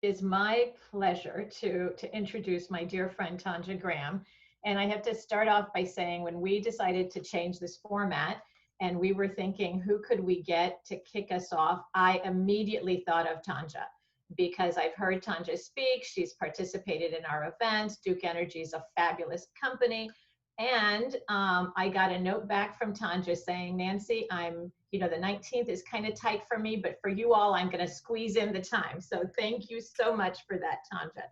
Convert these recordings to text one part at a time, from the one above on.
is my pleasure to introduce my dear friend Tonja Graham. And I have to start off by saying, when we decided to change this format and we were thinking, who could we get to kick us off? I immediately thought of Tonja, because I've heard Tonja speak. She's participated in our events. Duke Energy is a fabulous company. And I got a note back from Tonja saying, Nancy, the 19th is kind of tight for me, but for you all, I'm going to squeeze in the time. So thank you so much for that, Tonja.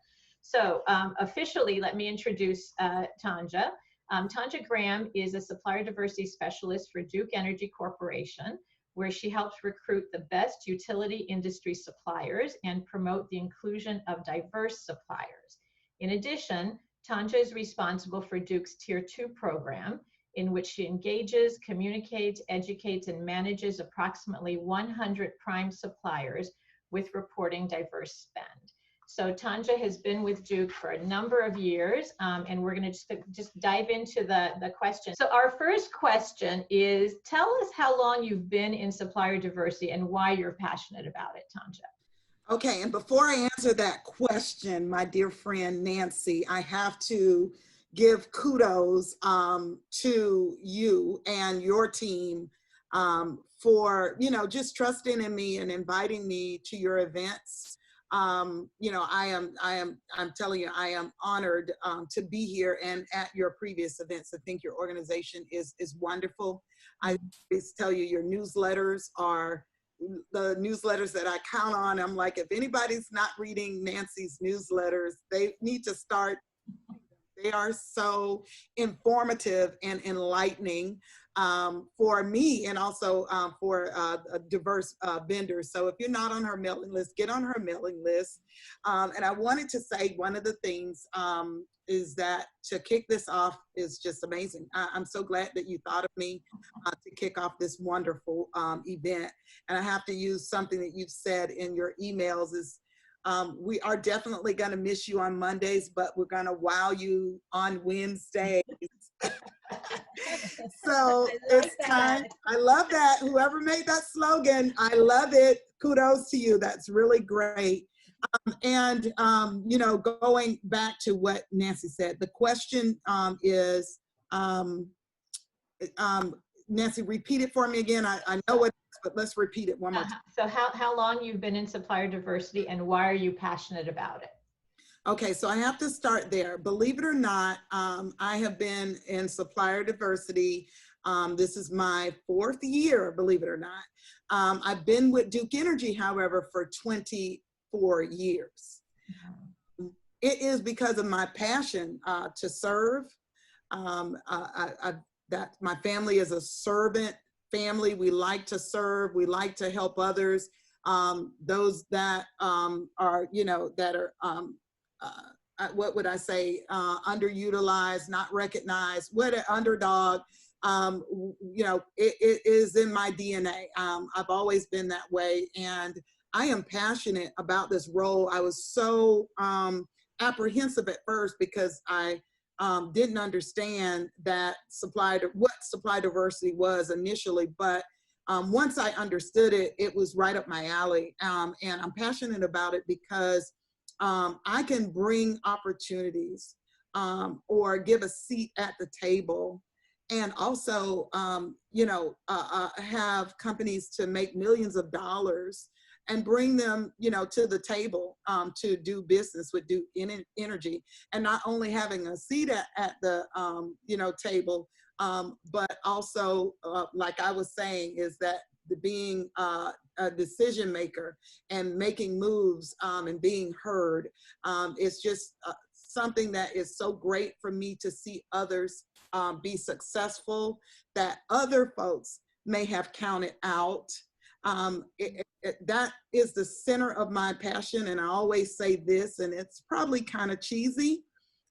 So officially, let me introduce Tonja. Tonja Graham is a supplier diversity specialist for Duke Energy Corporation, where she helps recruit the best utility industry suppliers and promote the inclusion of diverse suppliers. In addition, Tonja is responsible for Duke's Tier 2 program, in which she engages, communicates, educates, and manages approximately 100 prime suppliers with reporting diverse spend. So Tonja has been with Duke for a number of years, and we're going to just dive into the question. So our first question is, tell us how long you've been in supplier diversity and why you're passionate about it, Tonja. Okay, and before I answer that question, my dear friend Nancy, I have to give kudos to you and your team for, just trusting in me and inviting me to your events. I'm telling you, I am honored to be here and at your previous events. I think your organization is wonderful. I always tell you, your newsletters are the newsletters that I count on. I'm like, if anybody's not reading Nancy's newsletters, they need to start. They are so informative and enlightening for me, and also for diverse vendors. So if you're not on her mailing list, get on her mailing list. And I wanted to say one of the things is that to kick this off is just amazing. I'm so glad that you thought of me to kick off this wonderful event. And I have to use something that you've said in your emails is, we are definitely going to miss you on Mondays, but we're going to wow you on Wednesdays. So it's time. I love that. Whoever made that slogan, I love it. Kudos to you. That's really great. Going back to what Nancy said, the question is, Nancy, repeat it for me again. I know it is, but let's repeat it one more time. So how long you've been in supplier diversity and why are you passionate about it? Okay, so I have to start there. Believe it or not, I have been in supplier diversity. This is my 4th year, believe it or not. I've been with Duke Energy, however, for 24 years. It is because of my passion to serve. That my family is a servant family. We like to serve. We like to help others. Those that are, what would I say, underutilized, not recognized, what an underdog. It is in my DNA. I've always been that way, and I am passionate about this role. I was so apprehensive at first because I didn't understand what supply diversity was initially, but once I understood it, it was right up my alley. And I'm passionate about it because I can bring opportunities or give a seat at the table, and also, have companies to make millions of dollars and bring them, to the table to do business with Duke Energy, and not only having a seat at the, table, but also, like I was saying, is that being a decision maker and making moves and being heard. It's just something that is so great for me to see others be successful that other folks may have counted out. That is the center of my passion, and I always say this, and it's probably kind of cheesy,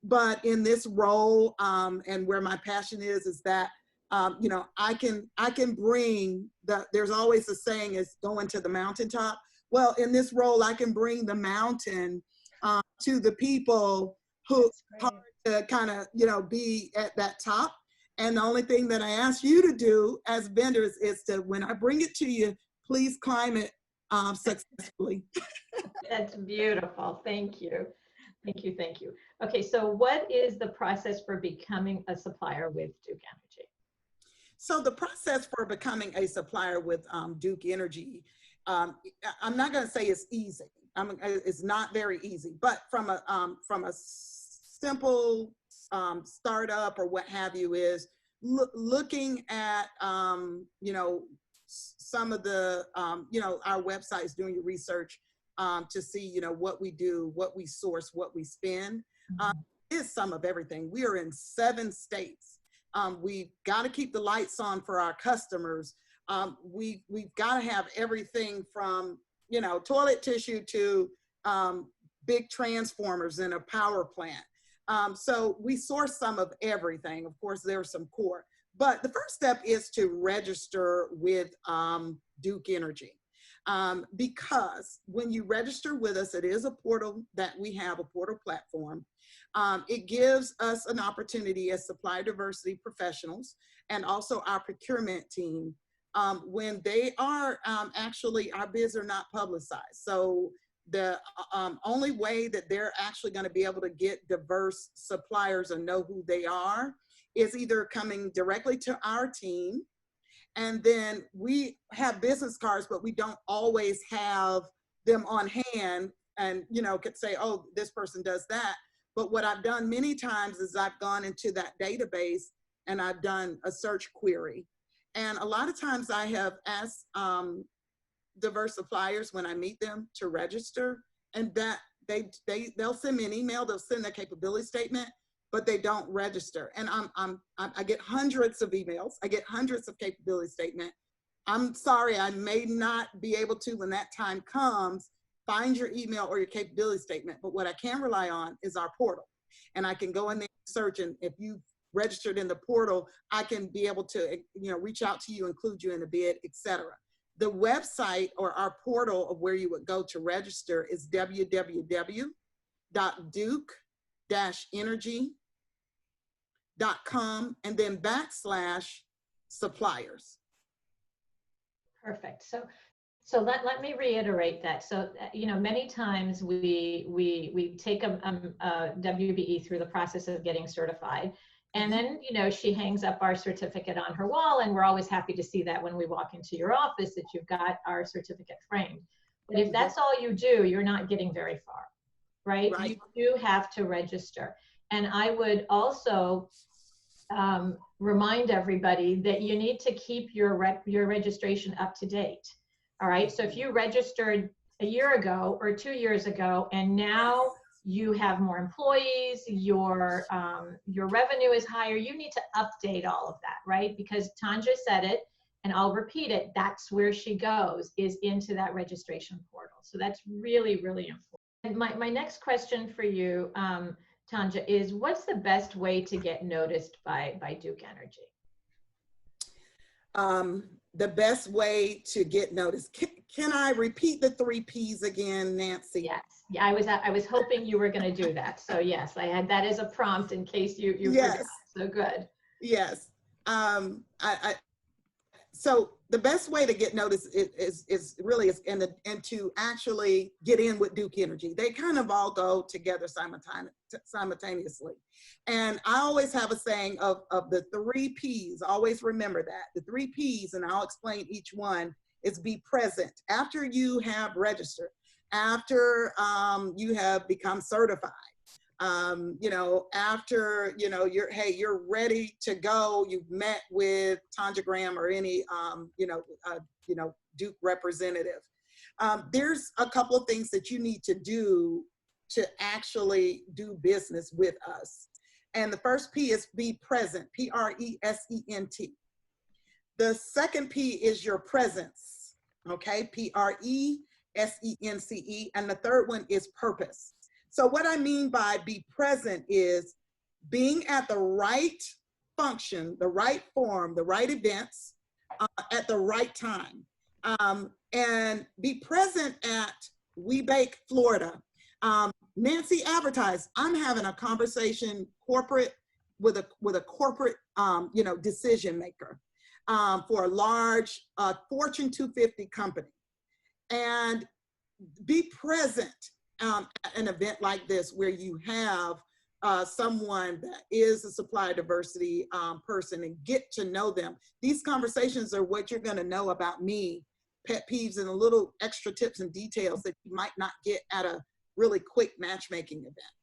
but in this role and where my passion is that I can bring there's always a saying is going to the mountaintop. Well, in this role, I can bring the mountain to the people who are to kind of be at that top. And the only thing that I ask you to do as vendors is to, when I bring it to you, please climb it successfully. That's beautiful. Thank you. Thank you. Thank you. Okay, so what is the process for becoming a supplier with Duke Energy? So the process for becoming a supplier with Duke Energy, I'm not going to say it's easy. It's not very easy, but from a simple startup or what have you is looking at you know, some of the you know, our websites, doing your research to see, you know, what we do, what we source, what we spend. Is some of everything. We are in 7 states. We've got to keep the lights on for our customers. We've got to have everything from, you know, toilet tissue to big transformers in a power plant. So we source some of everything. Of course, there's some core. But the first step is to register with Duke Energy. Because when you register with us, it is a portal that we have, a portal platform. It gives us an opportunity as supply diversity professionals and also our procurement team when they are actually, our bids are not publicized. So the only way that they're actually going to be able to get diverse suppliers and know who they are is either coming directly to our team. And then we have business cards, but we don't always have them on hand and, you know, could say, oh, this person does that. But what I've done many times is I've gone into that database and I've done a search query. And a lot of times I have asked diverse suppliers when I meet them to register, and that they'll send me an email, they'll send their capability statement, but they don't register. And I get hundreds of emails, I get hundreds of capability statement. I'm sorry, I may not be able to, when that time comes, find your email or your capability statement, but what I can rely on is our portal. And I can go in there and search, and if you registered in the portal, I can be able to, you know, reach out to you, include you in the bid, etc. The website or our portal of where you would go to register is www.duke-energy.com and then /suppliers. Perfect. So let me reiterate that. So, you know, many times we take a WBE through the process of getting certified. And then, you know, she hangs up our certificate on her wall, and we're always happy to see that when we walk into your office that you've got our certificate framed. But if that's all you do, you're not getting very far, right? You do have to register. And I would also remind everybody that you need to keep your registration up to date. All right. So if you registered a year ago or 2 years ago, and now you have more employees, your revenue is higher, you need to update all of that, right? Because Tonja said it, and I'll repeat it, that's where she goes, is into that registration portal. So that's really, really important. And my next question for you, Tonja, is what's the best way to get noticed by Duke Energy? The best way to get noticed. Can I repeat the 3 Ps again, Nancy? Yes. Yeah, I was hoping you were going to do that. So yes, I had that as a prompt in case you yes. forgot. So good. Yes. So the best way to get noticed is really and to actually get in with Duke Energy. They kind of all go together simultaneously. And I always have a saying of the 3 Ps, always remember that. The 3 Ps, and I'll explain each one, is be present. After you have registered, after you have become certified, you know, after, you know, you're ready to go, you've met with Tonja Graham or any, you know, Duke representative. There's a couple of things that you need to do to actually do business with us. And the first P is be present, P-R-E-S-E-N-T. The second P is your presence, okay, P-R-E-S-E-N-C-E. And the third one is purpose. So what I mean by be present is being at the right function, the right forum, the right events at the right time. And be present at We Bake Florida. Nancy advertised, I'm having a conversation corporate with a corporate you know, decision maker for a large Fortune 250 company. and be present at an event like this where you have someone that is a supplier diversity person, and get to know them. These conversations are what you're going to know about me, pet peeves, and a little extra tips and details that you might not get at a really quick matchmaking event.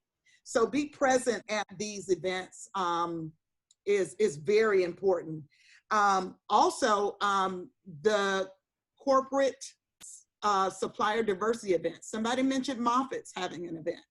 So be present at these events is very important. Also, the corporate supplier diversity events. Somebody mentioned Moffitt's having an event.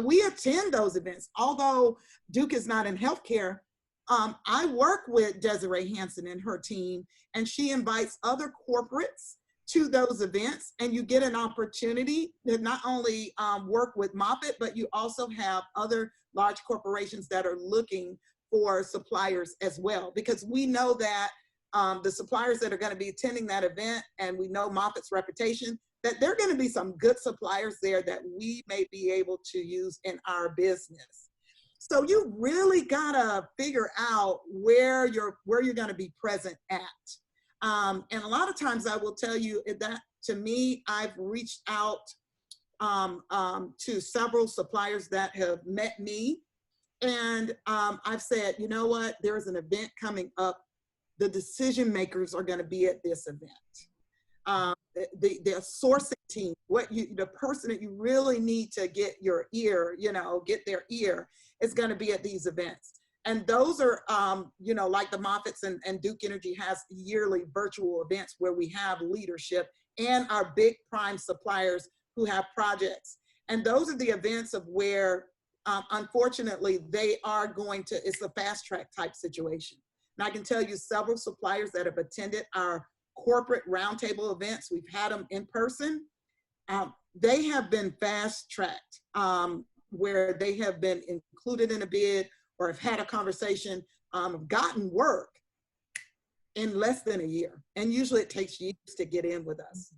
We attend those events. Although Duke is not in healthcare, I work with Desiree Hanson and her team, and she invites other corporates to those events, and you get an opportunity to not only work with Moffitt, but you also have other large corporations that are looking for suppliers as well, because we know that the suppliers that are going to be attending that event, and we know Moffitt's reputation, that there are going to be some good suppliers there that we may be able to use in our business. So you really got to figure out where you're going to be present at. And a lot of times I will tell you that, to me, I've reached out to several suppliers that have met me, and I've said, you know what, there's an event coming up. The decision makers are going to be at this event. The sourcing team, the person that you really need to get your ear, get their ear, is going to be at these events. And those are, like the Moffitts and Duke Energy has yearly virtual events where we have leadership and our big prime suppliers who have projects. And those are the events of where, unfortunately, they are going to, it's a fast track type situation. And I can tell you several suppliers that have attended our corporate roundtable events. We've had them in person. They have been fast tracked, where they have been included in a bid or have had a conversation, gotten work in less than a year. And usually it takes years to get in with us.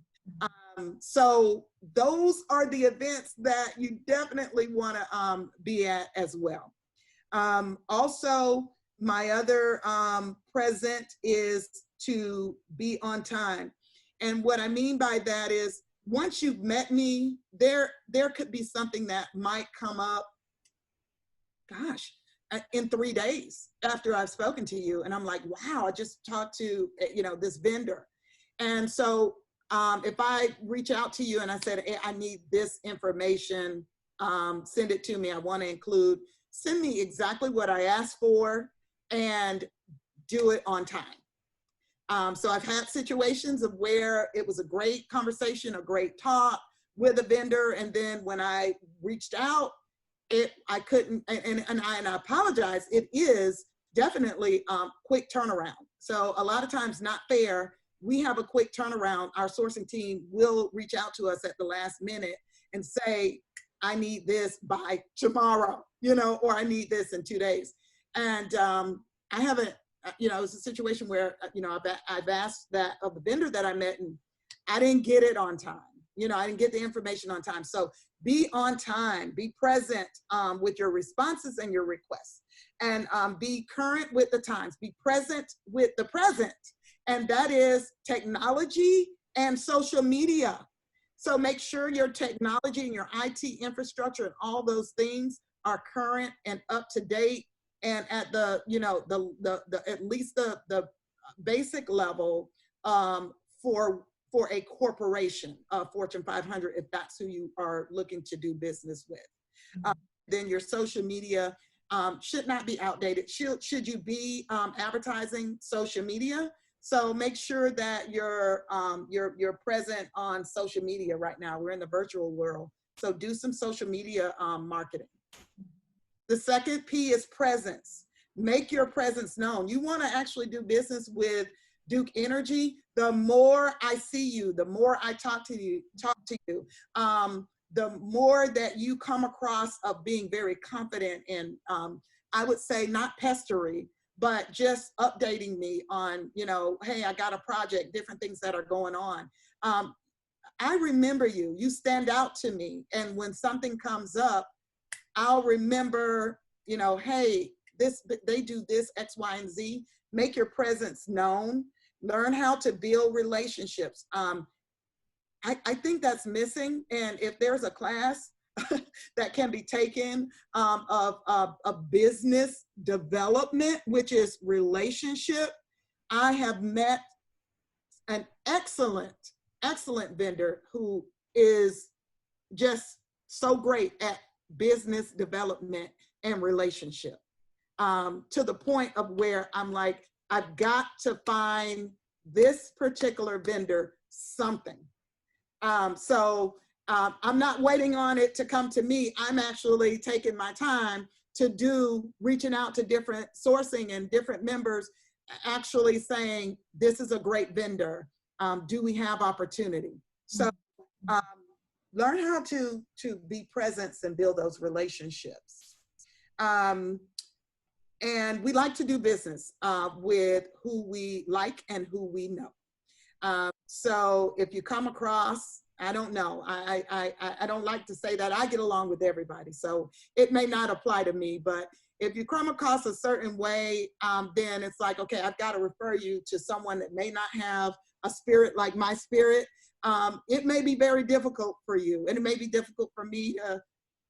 So those are the events that you definitely want to be at as well. Also, my other present is to be on time. And what I mean by that is, once you've met me, there could be something that might come up, gosh, in 3 days after I've spoken to you. And I'm like, wow, I just talked to, this vendor. And so if I reach out to you and I said, hey, I need this information, send it to me, I want to send me exactly what I asked for and do it on time. So I've had situations of where it was a great conversation, a great talk with a vendor, and then when I reached out, I couldn't, and I apologize, it is definitely quick turnaround. So a lot of times, not fair, we have a quick turnaround. Our sourcing team will reach out to us at the last minute and say, I need this by tomorrow, or I need this in 2 days. And I haven't, it was a situation where, I've asked that of the vendor that I met, and I didn't get it on time. I didn't get the information on time. So be on time, be present with your responses and your requests, and be current with the times, be present with the present. And that is technology and social media. So make sure your technology and your IT infrastructure and all those things are current and up to date, and at the, at least the basic level for a corporation, Fortune 500, if that's who you are looking to do business with. Then your social media should not be outdated. Should you be advertising social media? So make sure that you're present on social media right now. We're in the virtual world, so do some social media marketing. The second P is presence. Make your presence known. You want to actually do business with Duke Energy. The more I see you, the more I talk to you, the more that you come across of being very confident and I would say not pestery, but just updating me on, hey, I got a project, different things that are going on. I remember you. You stand out to me. And when something comes up, I'll remember, hey, they do this, X, Y, and Z. Make your presence known. Learn how to build relationships. I think that's missing. And if there's a class that can be taken of business development, which is relationship, I have met an excellent vendor who is just so great at business development and relationship, to the point of where I'm like, I've got to find this particular vendor something. I'm not waiting on it to come to me. I'm actually taking my time to reaching out to different sourcing and different members, actually saying, this is a great vendor. Do we have opportunity? So learn how to be present and build those relationships. And we like to do business with who we like and who we know. So if you come across, I don't know, I don't like to say that I get along with everybody, so it may not apply to me, but if you come across a certain way, then it's like, okay, I've got to refer you to someone that may not have a spirit like my spirit. It may be very difficult for you, and it may be difficult for me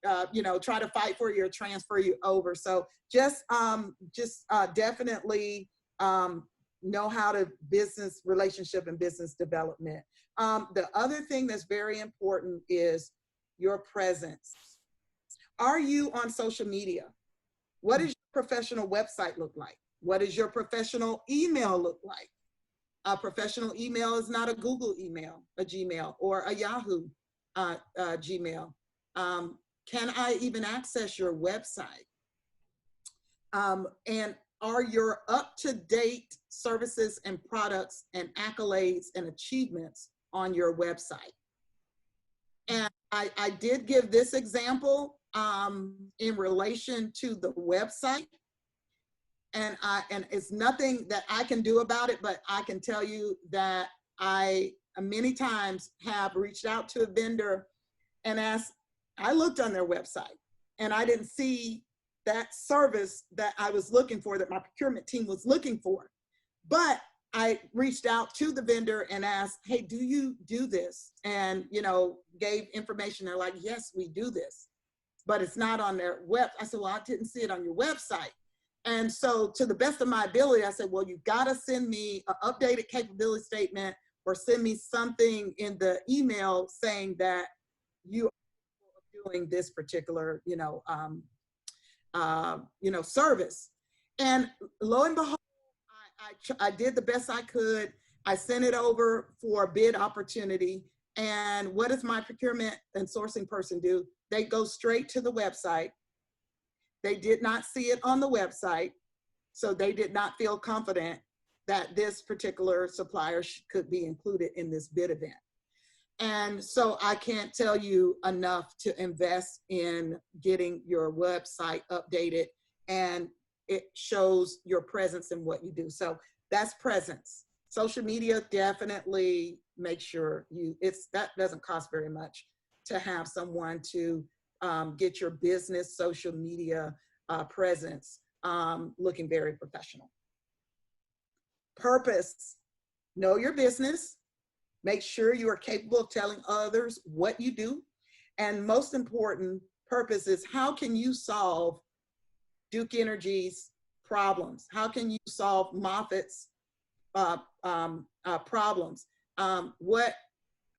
to try to fight for you or transfer you over. So just definitely know how to business relationship and business development. The other thing that's very important is your presence. Are you on social media? What does your professional website look like? What does your professional email look like? A professional email is not a Google email, a Gmail, or a Yahoo Gmail. Can I even access your website? And are your up-to-date services and products and accolades and achievements on your website? And I did give this example in relation to the website. And it's nothing that I can do about it, but I can tell you that I many times have reached out to a vendor and asked, I looked on their website and I didn't see that service that I was looking for, that my procurement team was looking for. But I reached out to the vendor and asked, hey, do you do this? And, gave information. They're like, yes, we do this, but it's not on their web. I said, well, I didn't see it on your website. And so to the best of my ability, I said, well, you've got to send me an updated capability statement or send me something in the email saying that you are doing this particular, service. And lo and behold, I did the best I could. I sent it over for a bid opportunity. And what does my procurement and sourcing person do? They go straight to the website. They did not see it on the website, so they did not feel confident that this particular supplier could be included in this bid event. And so I can't tell you enough to invest in getting your website updated, and it shows your presence in what you do. So that's presence. Social media, definitely make sure that doesn't cost very much to have someone to get your business social media presence looking very professional. Purpose, know your business. Make sure you are capable of telling others what you do. And most important, purpose is, how can you solve Duke Energy's problems? How can you solve Moffitt's problems? What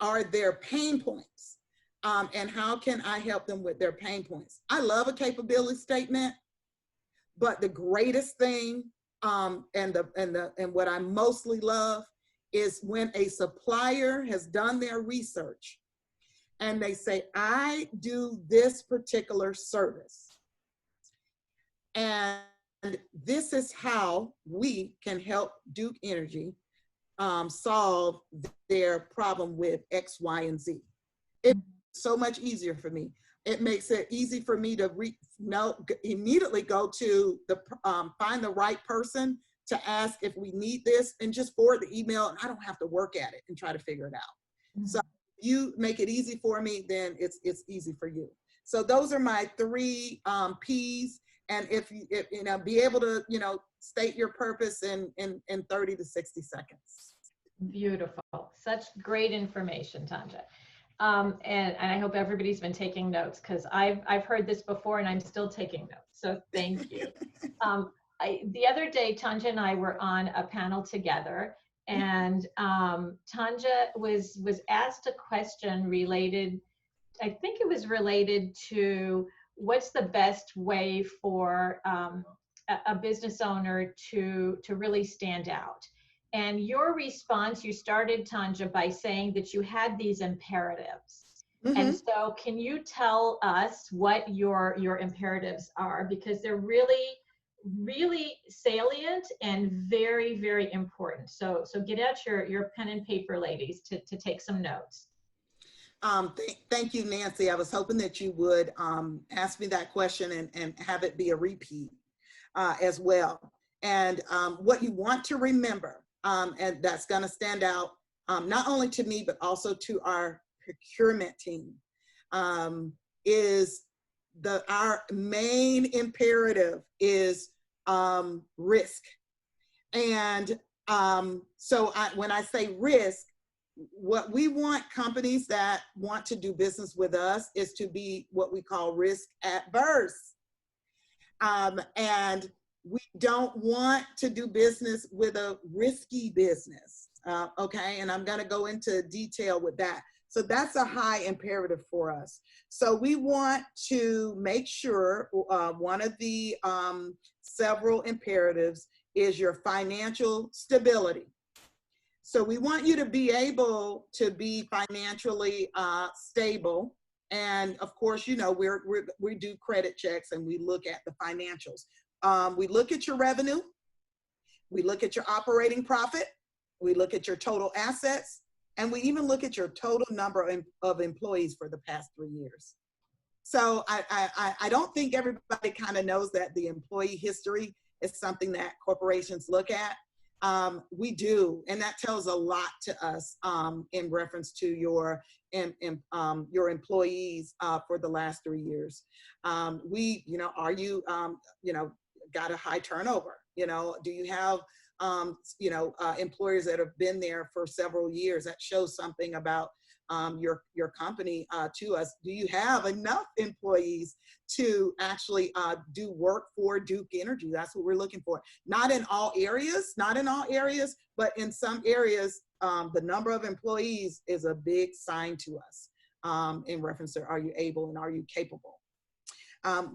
are their pain points? And how can I help them with their pain points? I love a capability statement, but the greatest thing and what I mostly love is when a supplier has done their research and they say, I do this particular service, and this is how we can help Duke Energy solve their problem with X, Y, and Z. It's so much easier for me. It makes it easy for me to immediately go to find the right person to ask if we need this, and just forward the email, and I don't have to work at it and try to figure it out. Mm-hmm. So if you make it easy for me, then it's easy for you. So those are my 3 P's. And if be able to, state your purpose in 30 to 60 seconds. Beautiful. Such great information, Tonja. And I hope everybody's been taking notes because I've heard this before and I'm still taking notes. So thank you. The other day, Tonja and I were on a panel together, and Tonja was asked a question related. I think it was related to what's the best way for a business owner to really stand out. And your response, you started, Tonja, by saying that you had these imperatives. And Mm-hmm. so can you tell us what your imperatives are? Because they're really, really salient and very, very important. So get out your pen and paper, ladies, to take some notes. Thank you, Nancy. I was hoping that you would ask me that question and have it be a repeat as well. And what you want to remember, and that's going to stand out not only to me, but also to our procurement team, is our main imperative is risk. And when I say risk, what we want companies that want to do business with us is to be what we call risk adverse. And we don't want to do business with a risky business. Okay, and I'm going to go into detail with that. So that's a high imperative for us. So we want to make sure one of the several imperatives is your financial stability. So we want you to be able to be financially stable. And of course, you know, we do credit checks and we look at the financials. We look at your revenue. We look at your operating profit. We look at your total assets. And we even look at your total number of employees for the past 3 years. So I don't think everybody kind of knows that the employee history is something that corporations look at. We do, and that tells a lot to us in reference to your employees for the last 3 years. Are you, got a high turnover? Do you have, employers that have been there for several years? That shows something about your company to us. Do you have enough employees to actually do work for Duke Energy? That's what we're looking for. Not in all areas, but in some areas, the number of employees is a big sign to us in reference to are you able and are you capable?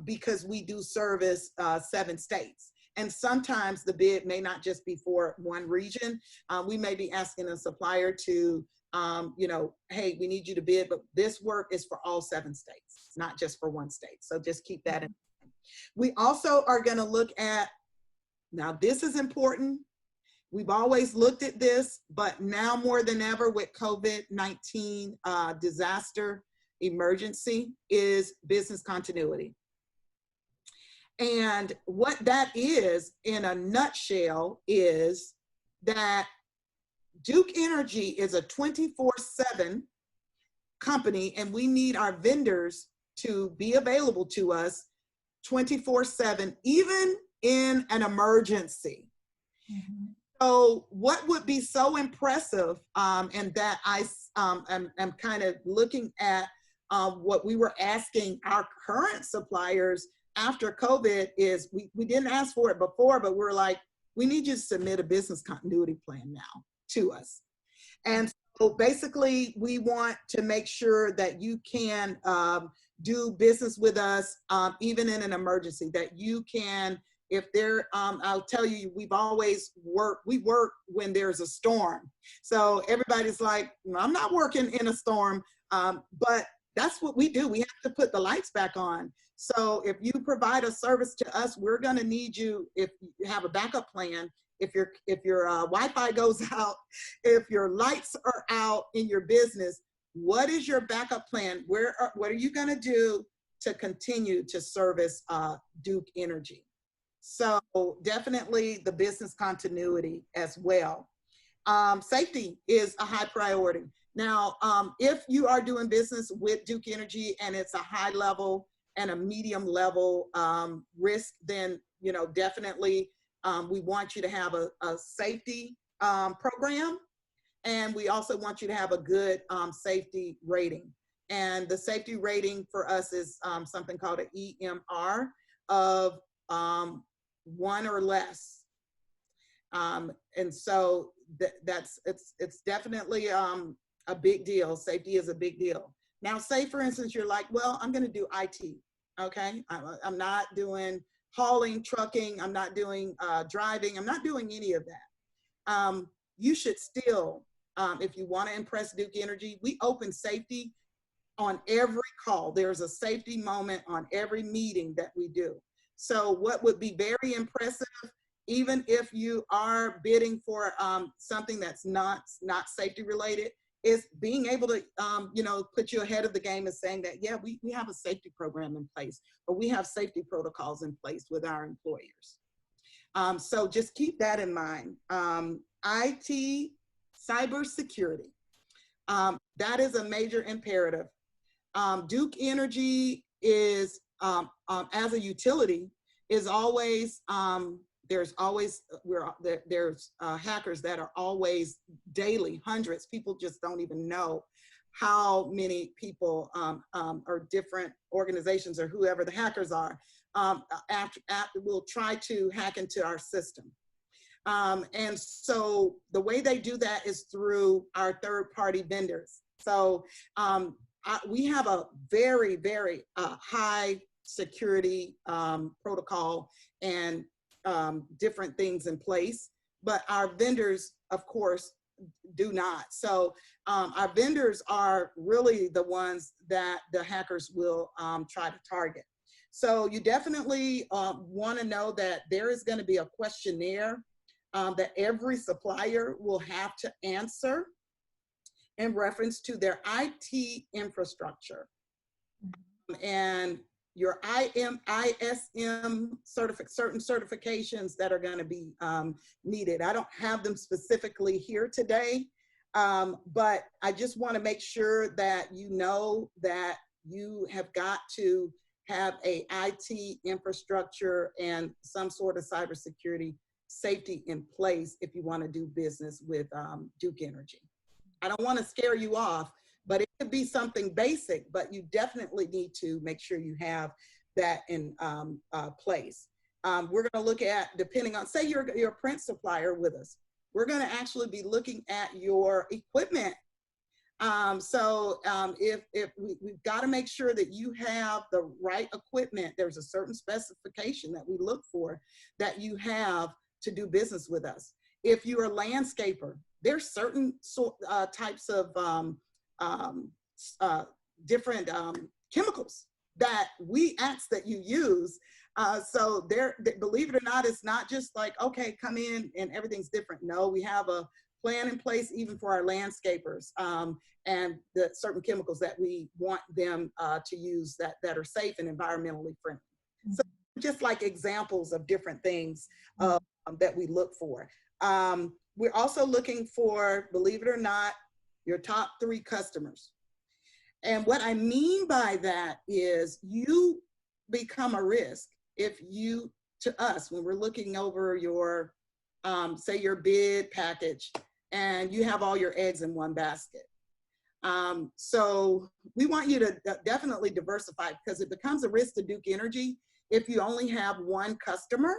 Because we do service 7 states. And sometimes the bid may not just be for one region. We may be asking a supplier to hey, we need you to bid, but this work is for all 7 states, not just for one state. So just keep that in mind. We also are going to look at, now this is important. We've always looked at this, but now more than ever with COVID-19 disaster emergency is business continuity. And what that is in a nutshell is that Duke Energy is a 24/7 company, and we need our vendors to be available to us 24/7, even in an emergency. Mm-hmm. So what would be so impressive, and that I'm kind of looking at what we were asking our current suppliers after COVID is, we didn't ask for it before, but we're like, we need you to submit a business continuity plan now to us. And so basically we want to make sure that you can do business with us even in an emergency, that you can, if there, I'll tell you, we work when there's a storm. So everybody's like, I'm not working in a storm, but that's what we do. We have to put the lights back on. So if you provide a service to us, we're gonna need you, if you have a backup plan, if your Wi-Fi goes out, if your lights are out in your business, what is your backup plan? What are you gonna do to continue to service Duke Energy? So definitely the business continuity as well. Safety is a high priority. Now, if you are doing business with Duke Energy and it's a high level and a medium level risk, then definitely we want you to have a safety program. And we also want you to have a good safety rating. And the safety rating for us is something called an EMR of 1 or less. And so it's definitely a big deal. Safety is a big deal. Now, say for instance, you're like, well, I'm going to do IT. Okay. I'm not doing hauling, trucking. I'm not doing driving. I'm not doing any of that. You should still, if you want to impress Duke Energy, we open safety on every call. There's a safety moment on every meeting that we do. So what would be very impressive, even if you are bidding for something that's not safety related, is being able to, put you ahead of the game and saying that, yeah, we have a safety program in place, or we have safety protocols in place with our employers. So just keep that in mind. IT, cybersecurity, that is a major imperative. Duke Energy is, as a utility, is always, there's hackers that are always daily, hundreds. People just don't even know how many people or different organizations or whoever the hackers are will try to hack into our system. And so the way they do that is through our third-party vendors. So we have a very, very high security protocol and different things in place, but our vendors, of course, do not. So our vendors are really the ones that the hackers will try to target. So you definitely want to know that there is going to be a questionnaire that every supplier will have to answer in reference to their IT infrastructure. And your ISM certain certifications that are going to be needed. I don't have them specifically here today, but I just want to make sure that you know that you have got to have a IT infrastructure and some sort of cybersecurity safety in place if you want to do business with Duke Energy. I don't want to scare you off, but it could be something basic, but you definitely need to make sure you have that in place. We're going to look at, depending on, say you're a print supplier with us, we're going to actually be looking at your equipment. If we've got to make sure that you have the right equipment. There's a certain specification that we look for that you have to do business with us. If you're a landscaper, there's certain types of different chemicals that we ask that you use. So believe it or not, it's not just like, okay, come in and everything's different. No, we have a plan in place even for our landscapers and the certain chemicals that we want them to use that are safe and environmentally friendly. Mm-hmm. So just like examples of different things that we look for. We're also looking for, believe it or not, your top 3 customers. And what I mean by that is you become a risk if you, to us, when we're looking over your, say your bid package and you have all your eggs in one basket. So we want you to definitely diversify because it becomes a risk to Duke Energy if you only have one customer.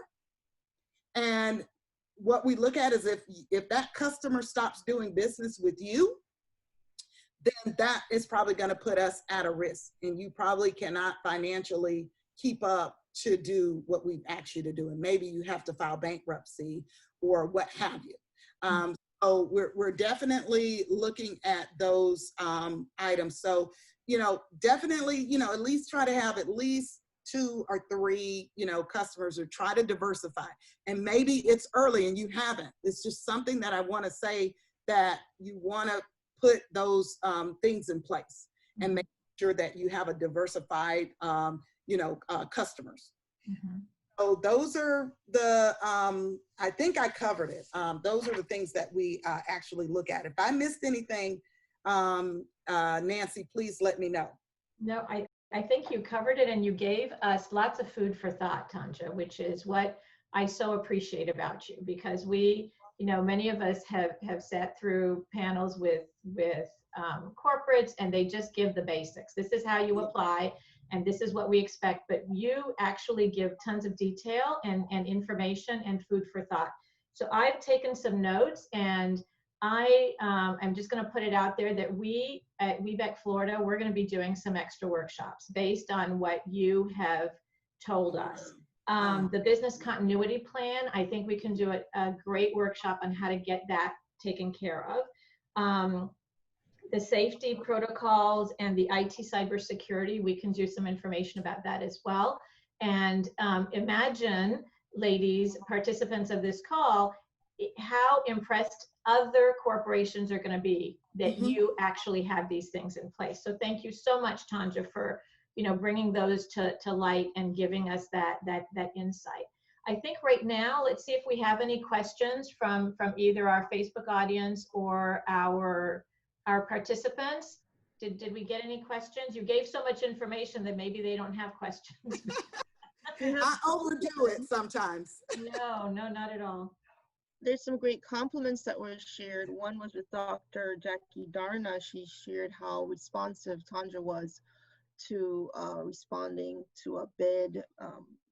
And what we look at is if that customer stops doing business with you, then that is probably going to put us at a risk, and you probably cannot financially keep up to do what we've asked you to do, and maybe you have to file bankruptcy or what have you. So we're definitely looking at those items. So definitely at least try to have at least 2 or 3 customers, or try to diversify. And maybe it's early and you haven't. It's just something that I want to say, that you want to put those things in place and make sure that you have a diversified customers. Mm-hmm. So those are the I think I covered it. Those are the things that we actually look at. If I missed anything, Nancy, please let me know. No, I think you covered it, and you gave us lots of food for thought, Tonja, which is what I so appreciate about you, because we, you know, many of us have sat through panels with corporates, and they just give the basics. This is how you apply, and this is what we expect. But you actually give tons of detail and information and food for thought. So I've taken some notes, and I'm just going to put it out there that we at WeBEC Florida, we're going to be doing some extra workshops based on what you have told us. The business continuity plan, I think we can do a great workshop on how to get that taken care of. The safety protocols and the IT cybersecurity, we can do some information about that as well. And imagine, ladies, participants of this call, how impressed other corporations are going to be that you actually have these things in place. So thank you so much, Tonja, for bringing those to light and giving us that insight. I think right now, let's see if we have any questions from either our Facebook audience or our participants. Did we get any questions? You gave so much information that maybe they don't have questions. I overdo it sometimes. No, not at all. There's some great compliments that were shared. One was with Dr. Jackie Darna. She shared how responsive Tonja was to responding to a bid,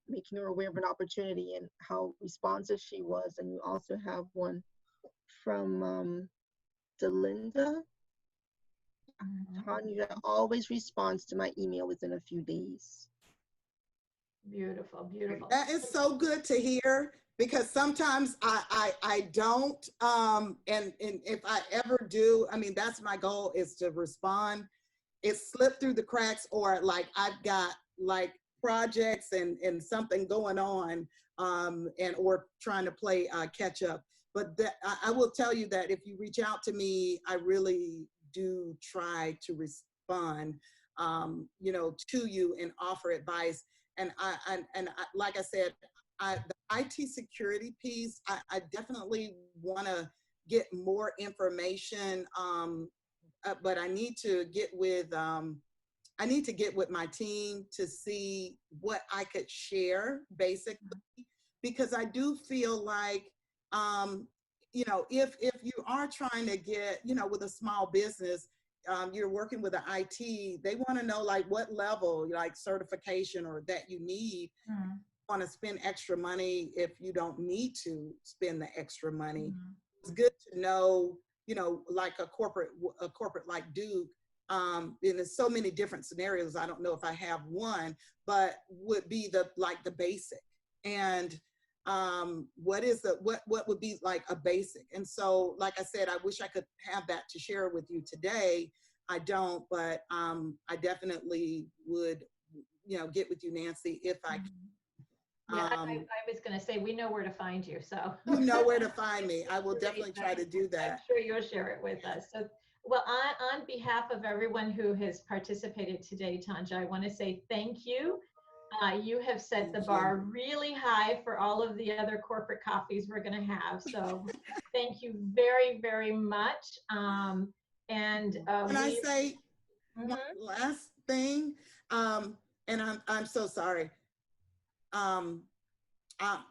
making her aware of an opportunity, and how responsive she was. And you also have one from Delinda. Tonja always responds to my email within a few days. Beautiful, beautiful. That is so good to hear, because sometimes I don't, and if I ever do, I mean, that's my goal, is to respond. It's slipped through the cracks, or like I've got like projects and something going on, and or trying to play catch up. But I will tell you that if you reach out to me, I really do try to respond, to you and offer advice. And I like I said, the IT security piece, I definitely want to get more information, but I need to get with my team to see what I could share, basically, because I do feel like, if you are trying to get, with a small business, you're working with an IT, they want to know like what level, like certification or that you need. Want to spend extra money if you don't need to spend the extra money. It's good to know, like a corporate like Duke, and there's so many different scenarios. I don't know if I have one, but would be the basic. And what would be like a basic? And so, like I said, I wish I could have that to share with you today. I don't, but I definitely would, get with you, Nancy, if I can. Yeah, I was going to say, we know where to find you, so. You know where to find me. I will definitely try to do that. I'm sure you'll share it with us. So, well, on behalf of everyone who has participated today, Tonja, I want to say thank you. You have set the bar really high for all of the other corporate coffees we're going to have. So thank you very, very much. Can I say one last thing? And I'm so sorry.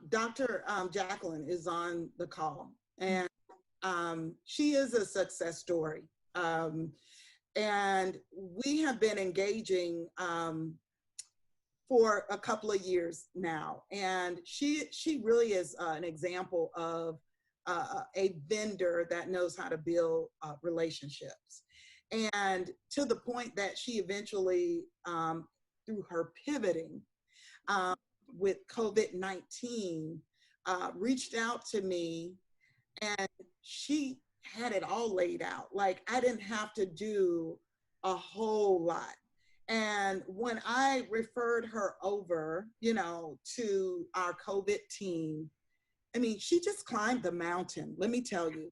Dr. Jacqueline is on the call, and she is a success story. And we have been engaging for a couple of years now. And she really is an example of a vendor that knows how to build relationships. And to the point that she eventually, through her pivoting with COVID-19, reached out to me, and she had it all laid out. Like, I didn't have to do a whole lot. And when I referred her over, to our COVID team, I mean, she just climbed the mountain. Let me tell you,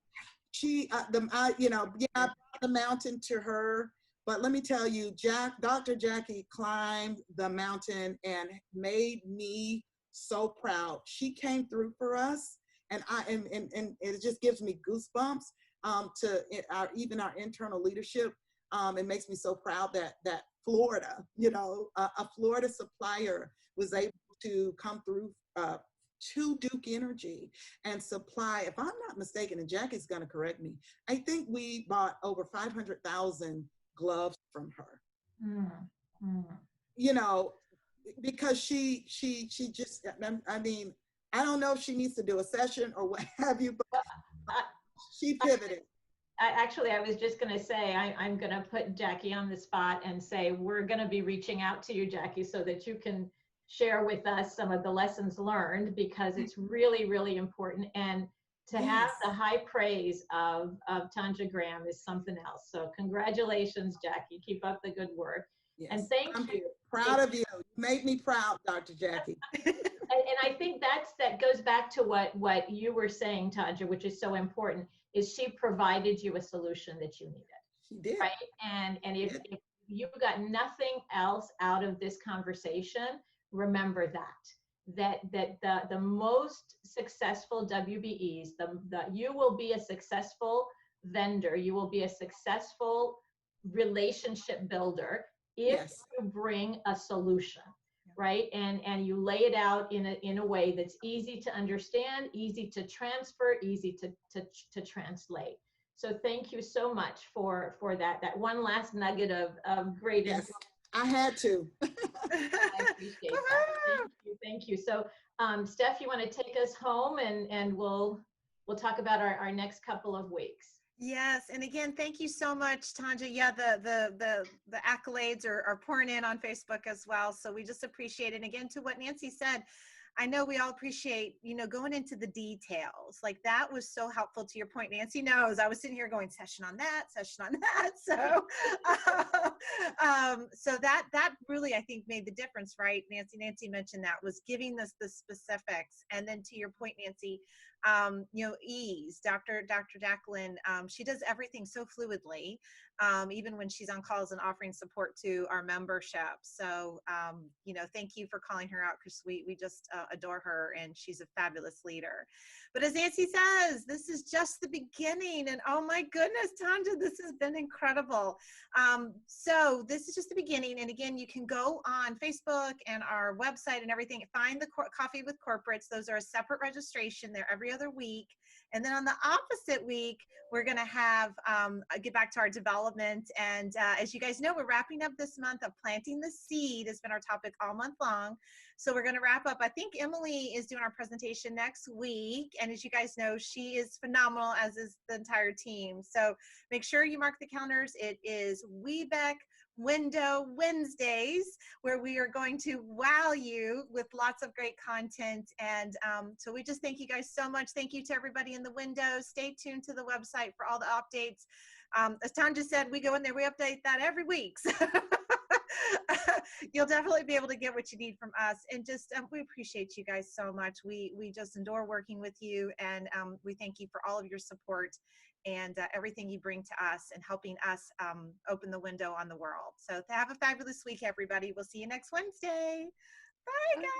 I brought the mountain to her, but let me tell you, Dr. Jackie climbed the mountain and made me so proud. She came through for us, and it just gives me goosebumps to even our internal leadership. It makes me so proud that Florida, a Florida supplier was able to come through to Duke Energy and supply, if I'm not mistaken, and Jackie's going to correct me, I think we bought over 500,000 gloves from her. You know, because she just, I mean, I don't know if she needs to do a session or what have you, but she pivoted. I was just going to say, I'm going to put Jackie on the spot and say, we're going to be reaching out to you, Jackie, so that you can share with us some of the lessons learned, because it's really, really important. And to have the high praise of Tonja Graham is something else. So congratulations, Jackie. Keep up the good work. Yes. And thank I'm you. Proud of you. You made me proud, Dr. Jackie. And I think that goes back to what you were saying, Tonja, which is so important, is she provided you a solution that you needed. She did. Right? And if you got nothing else out of this conversation, remember that the most successful WBEs, you will be a successful vendor, you will be a successful relationship builder if you bring a solution, right? And you lay it out in a way that's easy to understand, easy to transfer, easy to translate. So thank you so much for that one last nugget of great info. I had to. I appreciate that. Thank you. So Steph, you want to take us home, and we'll talk about our next couple of weeks. Yes, and again, thank you so much, Tonja. Yeah, the accolades are pouring in on Facebook as well, so we just appreciate it. And again, to what Nancy said, I know we all appreciate, going into the details. Like, that was so helpful. To your point, Nancy knows I was sitting here going session on that. So, so that really, I think, made the difference, right? Nancy mentioned that, was giving us the specifics. And then to your point, Nancy, ease. Dr. Jacqueline, she does everything so fluidly, even when she's on calls and offering support to our membership. So, thank you for calling her out, because we just adore her, and she's a fabulous leader. But as Nancy says, this is just the beginning, and oh my goodness, Tonja, this has been incredible. So this is just the beginning, and again, you can go on Facebook and our website and everything, find the Coffee with Corporates. Those are a separate registration. They're every other week. And then on the opposite week, we're going to have get back to our development. And as you guys know, we're wrapping up this month of planting the seed. Has been our topic all month long. So we're going to wrap up. I think Emily is doing our presentation next week. And as you guys know, she is phenomenal, as is the entire team. So make sure you mark the calendars. It is Webeck Window Wednesdays, where we are going to wow you with lots of great content. And so we just thank you guys so much. Thank you to everybody in the window. Stay tuned to the website for all the updates. As Tonja said, we go in there, we update that every week. So you'll definitely be able to get what you need from us. And just we appreciate you guys so much. We just adore working with you, and we thank you for all of your support and everything you bring to us, and helping us open the window on the world. So have a fabulous week, everybody. We'll see you next Wednesday. Bye, guys.